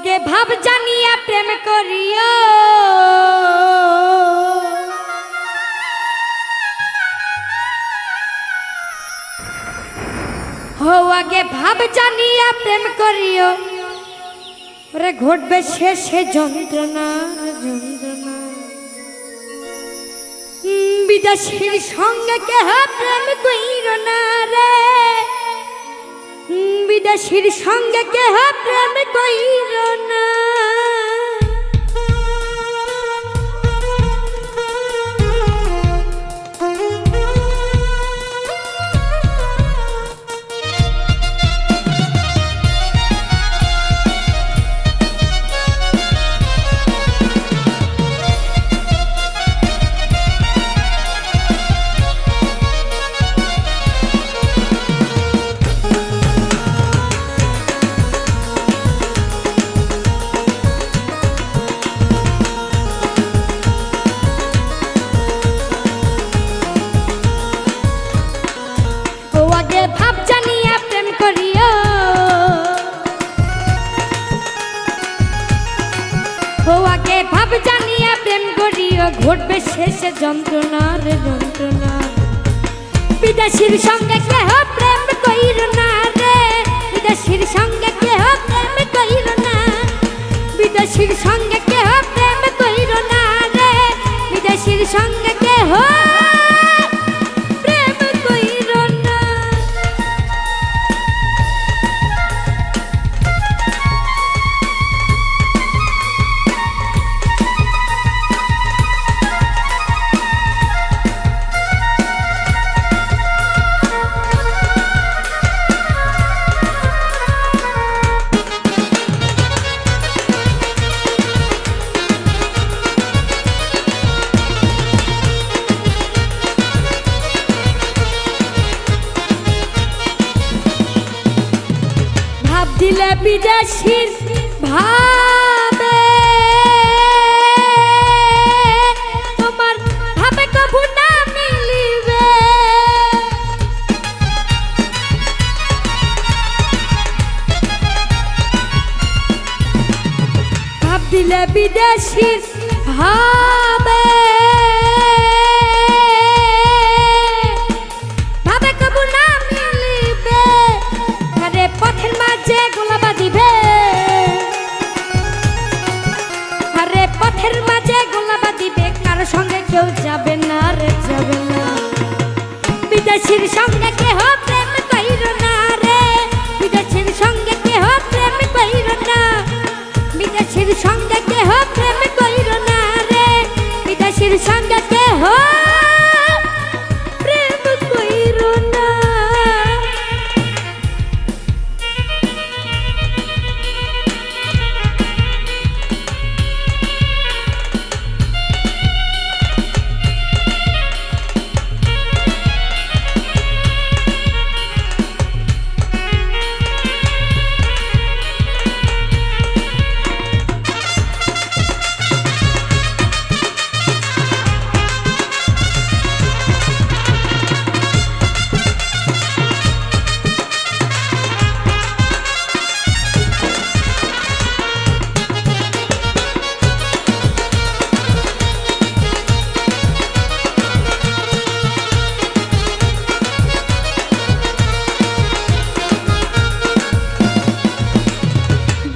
আগে ভাব জানিয়া প্রেম করিও, হো আগে ভাব জানিয়া প্রেম করিও, ওরে ঘটবে শেষে যন্ত্রণা যন্ত্রণা। বিদেশীর সঙ্গে কেহ প্রেম কইর না রে, বিদেশীর সঙ্গে কেহ প্রেম কইর না। ভাব জানিয়া প্রেম করিও, ও আগে ভাব জানিয়া প্রেম করিও, ঘটবে শেষে যন্ত্রণা রে যন্ত্রণা। বিদেশীর সঙ্গে কেহ প্রেম কইর না রে, বিদেশীর সঙ্গে কেহ প্রেম কইর না, বিদেশীর সঙ্গে কেহ প্রেম কইর না রে, বিদেশীর সঙ্গে কেহ দিলে বিদেশীর ভাবে, তোমার ভাবে কবু না মিলিবে। ভাব দিলে বিদেশীর ভাবে, ভাবে কবু না মিলিবে। আরে পথের মাঝে গোলাবা দিবে, আরে পথের মাঝে গোলাবা দিবে, কারো সঙ্গে কেউ যাবে না রে যাবে না। বিদেশীর সঙ্গে কেহ প্রেম কইর না রে, বিদেশীর সঙ্গে কেহ প্রেম কইর না, বিদেশীর সঙ্গে কেহ প্রেম কইর না রে, বিদেশীর সঙ্গে কেহ প্রেম কইর না।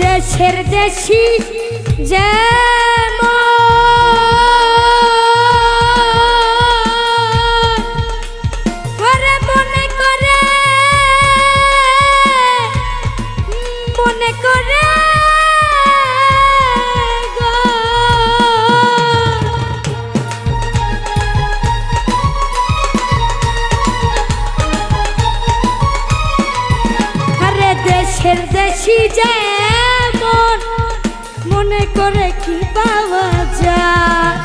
দেশের দেশি যেমন করে মনে করে, মনে করে গো। আরে দেশের দেশি যে মনে করে কি পাওয়া যায়,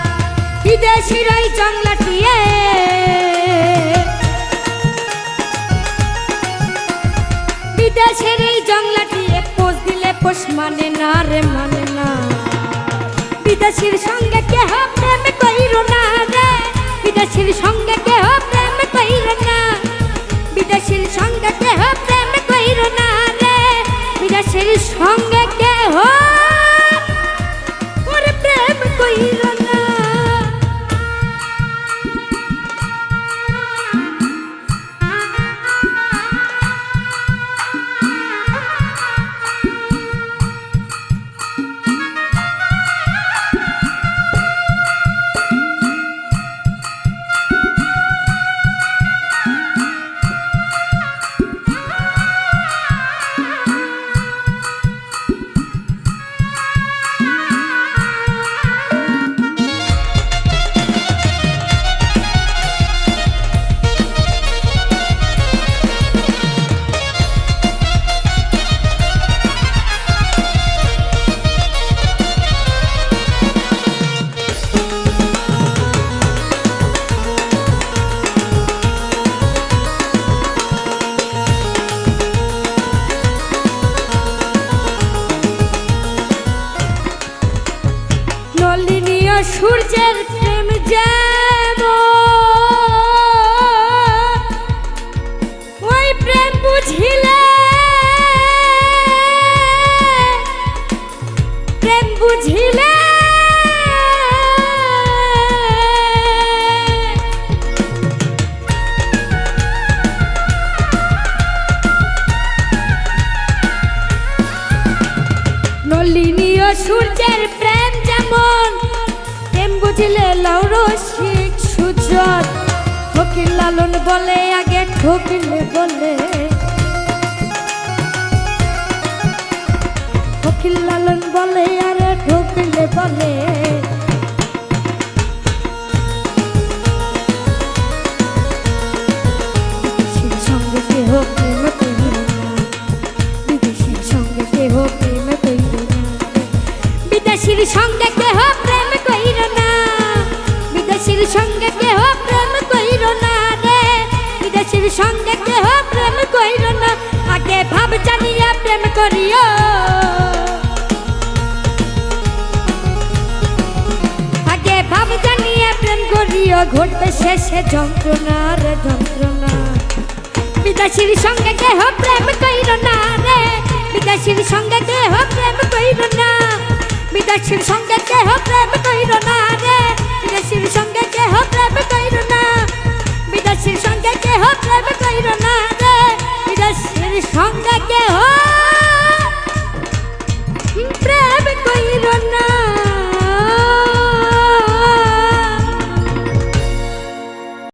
বিদেশির ওই জংলাটিয়ে, বিদেশের এই জংলাটিয়ে পোষ দিলে পোষ মানে না রে মানে না। বিদেশির সঙ্গে কেহ প্রেম কইর না রে, বিদেশির সঙ্গে কেহ প্রেম কইর না, বিদেশির সঙ্গে কেহ প্রেম কইর না রে, বিদেশির সঙ্গে কেহ সূর্যের প্রেম যেমন ওই প্রেম বুঝিলে প্রেম বুঝিলে নলিনী ও সূর্যের প্রেম যেমন প্রেম বুঝিলে লৌরসিক সুজন ফকির লালন বলে আগে ঠকিলে বলে ফকির লালন বলে আরে ঠকিলে বলে বিদেশির সঙ্গে কেহ প্রেম করিল না বিদেশির সঙ্গে কেহ প্রেম করিল না বিদেশির সঙ্গে কেহ প্রেম কইর না বিদেশির সঙ্গে কেহ প্রেম কইর না রে বিদেশির সঙ্গে কেহ প্রেম কইর না আগে ভাব জানিয়া প্রেম করিও আগে ভাব জানিয়া প্রেম করিও ঘটবে শেষে যন্ত্রণা রে যন্ত্রণা বিদেশির সঙ্গে কেহ প্রেম কইর না রে বিদেশির সঙ্গে কেহ প্রেম কইর না বিদেশির সঙ্গে কেহ প্রেম কইর না রে বিদেশির সঙ্গে কেহ প্রেম কইর না বিদেশির সঙ্গে কেহ প্রেম কইর না রে বিদেশির সঙ্গে কেহ প্রেম কইর না।